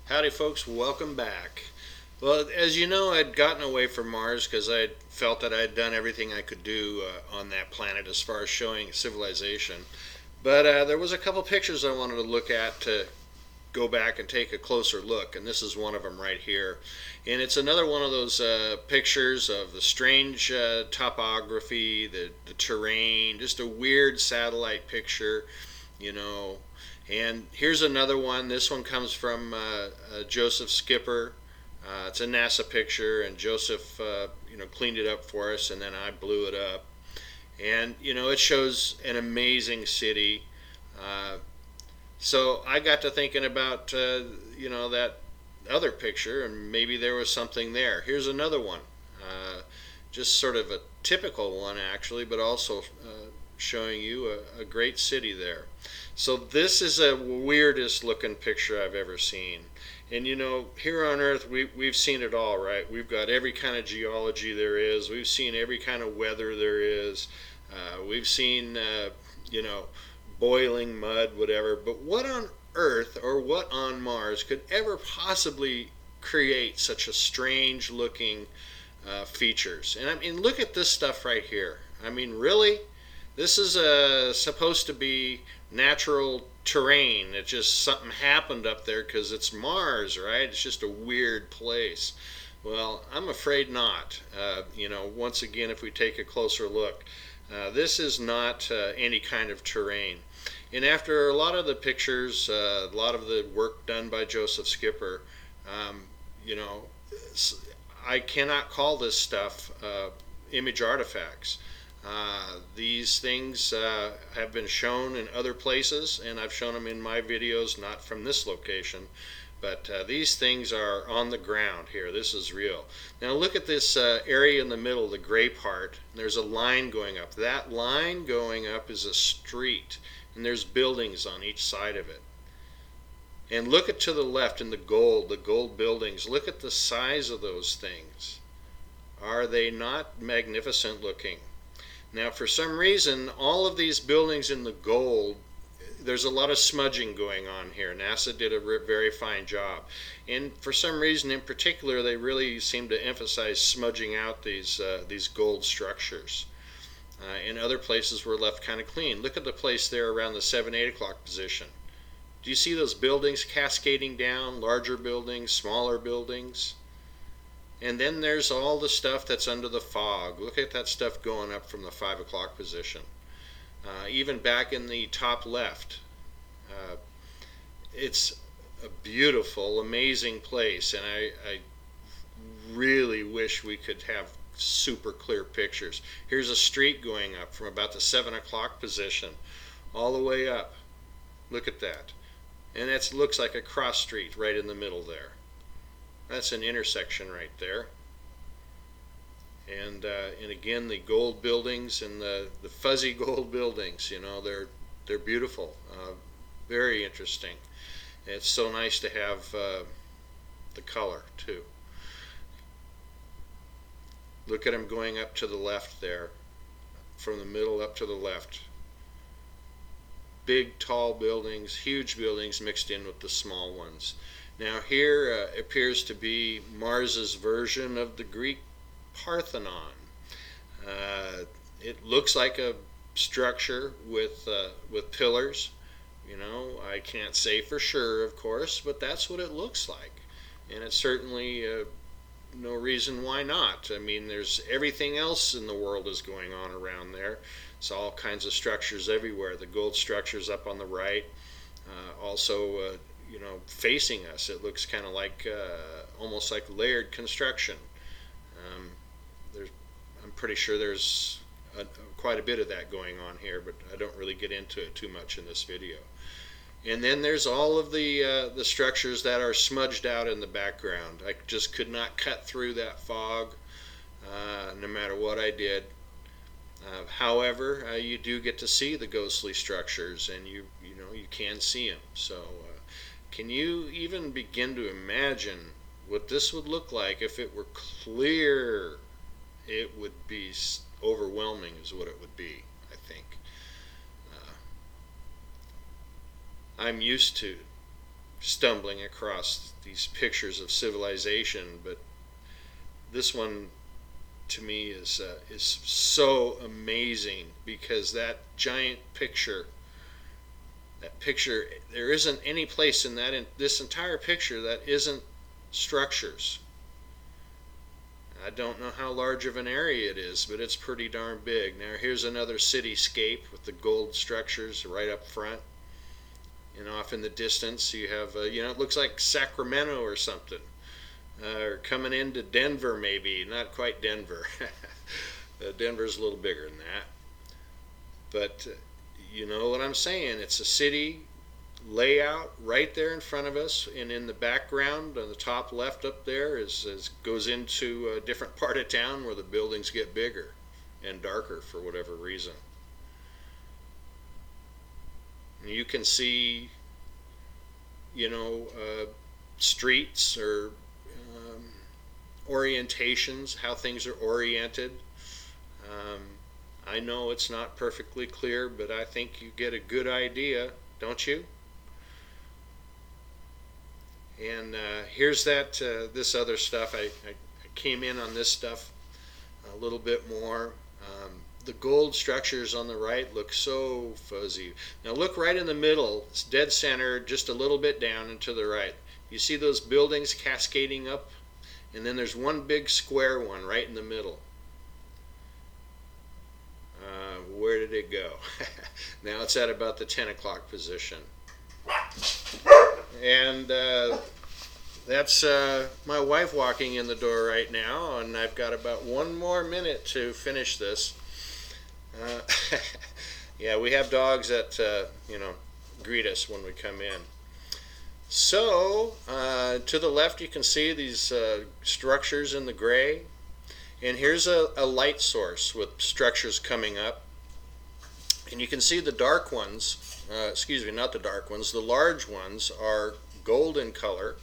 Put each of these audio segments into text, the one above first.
Howdy, folks. Welcome back. Well, as you know, I'd gotten away from Mars because I felt that I'd done everything I could do on that planet as far as showing civilization. But there was a couple pictures I wanted to look at to go back and take a closer look, and this is one of them right here. And it's another one of those pictures of the strange topography, the terrain, just a weird satellite picture, you know. And here's another one. This one comes from Joseph Skipper. It's a NASA picture, and Joseph, cleaned it up for us, and then I blew it up. And it shows an amazing city. Uh, so I got to thinking about that other picture, and maybe there was something there. Here's another one, just sort of a typical one actually, but also showing you a great city there. So this is a weirdest looking picture I've ever seen. And here on Earth, we've seen it all, right? We've got every kind of geology there is. We've seen every kind of weather there is. We've seen, boiling mud, whatever. But what on Earth or what on Mars could ever possibly create such a strange looking features? And I mean, look at this stuff right here. I mean, really? This is supposed to be natural terrain. It just something happened up there because it's Mars, right? It's just a weird place. Well, I'm afraid not. Once again, if we take a closer look, this is not any kind of terrain. And after a lot of the pictures, a lot of the work done by Joseph Skipper, um, you know, I cannot call this stuff image artifacts. These things have been shown in other places, and I've shown them in my videos, not from this location. But these things are on the ground here. This is real. Now look at this area in the middle, the gray part. There's a line going up. That line going up is a street, and there's buildings on each side of it. And look at to the left in the gold buildings. Look at the size of those things. Are they not magnificent looking? Now, for some reason, all of these buildings in the gold, there's a lot of smudging going on here. NASA did a very fine job. And for some reason in particular, they really seem to emphasize smudging out these gold structures. In other places were left kind of clean. Look at the place there around the 7, 8 o'clock position. Do you see those buildings cascading down? Larger buildings, smaller buildings? And then there's all the stuff that's under the fog. Look at that stuff going up from the 5 o'clock position. Even back in the top left. Uh, it's a beautiful, amazing place, and I really wish we could have super clear pictures. Here's a street going up from about the 7 o'clock position all the way up. Look at that. And that looks like a cross street right in the middle there. That's an intersection right there. And again, the gold buildings and the fuzzy gold buildings, they're beautiful, very interesting. It's so nice to have the color too. Look at them going up to the left there, from the middle up to the left. Big, tall buildings, huge buildings mixed in with the small ones. Now here appears to be Mars's version of the Greek Parthenon. It looks like a structure with pillars. I can't say for sure, of course, but that's what it looks like. And it's certainly no reason why not. I mean, there's everything else in the world is going on around there. It's all kinds of structures everywhere. The gold structures up on the right, also facing us. It looks kind of like almost like layered construction. Um, I'm pretty sure there's quite a bit of that going on here, but I don't really get into it too much in this video. And then there's all of the structures that are smudged out in the background. I just could not cut through that fog, no matter what I did. However, you do get to see the ghostly structures, and you can see them. So, can you even begin to imagine what this would look like if it were clear? It would be overwhelming, is what it would be, I think. I'm used to stumbling across these pictures of civilization, but this one to me is so amazing, because that giant picture, there isn't any place in this entire picture that isn't structures. I don't know how large of an area it is, but it's pretty darn big. Now here's another cityscape with the gold structures right up front, and off in the distance you have it looks like Sacramento or something, or coming into Denver, maybe not quite Denver. Denver's a little bigger than that, but you know what I'm saying. It's a city layout right there in front of us, and in the background on the top left up there is goes into a different part of town where the buildings get bigger and darker for whatever reason. And you can see, streets or orientations, how things are oriented. I know it's not perfectly clear, but I think you get a good idea, don't you? And here's this other stuff. I came in on this stuff a little bit more. The gold structures on the right look so fuzzy. Now look right in the middle. It's dead center, just a little bit down and to the right. You see those buildings cascading up? And then there's one big square one right in the middle. Where did it go? Now it's at about the 10 o'clock position. And that's my wife walking in the door right now, and I've got about one more minute to finish this. Yeah, we have dogs that greet us when we come in. So to the left you can see these structures in the gray, and here's a light source with structures coming up, and you can see the dark ones, not the dark ones, the large ones are golden color,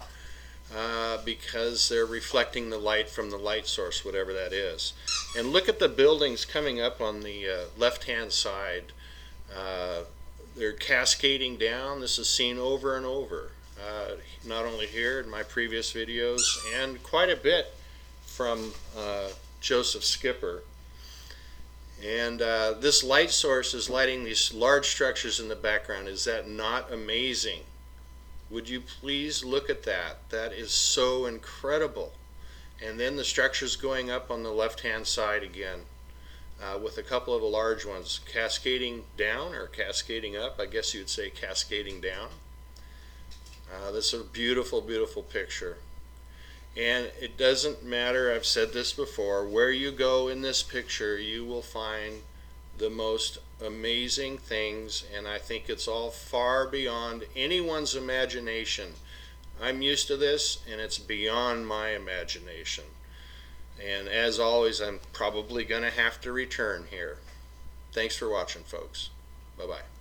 because they're reflecting the light from the light source, whatever that is. And look at the buildings coming up on the left-hand side. They're cascading down. This is seen over and over, not only here in my previous videos, and quite a bit from Joseph Skipper. And this light source is lighting these large structures in the background. Is that not amazing? Would you please look at that? That is so incredible. And then the structures going up on the left-hand side again, with a couple of the large ones cascading down or cascading up. I guess you'd say cascading down. This is a beautiful, beautiful picture. And it doesn't matter, I've said this before, where you go in this picture, you will find the most amazing things, and I think it's all far beyond anyone's imagination. I'm used to this, and it's beyond my imagination. And as always, I'm probably going to have to return here. Thanks for watching, folks. Bye-bye.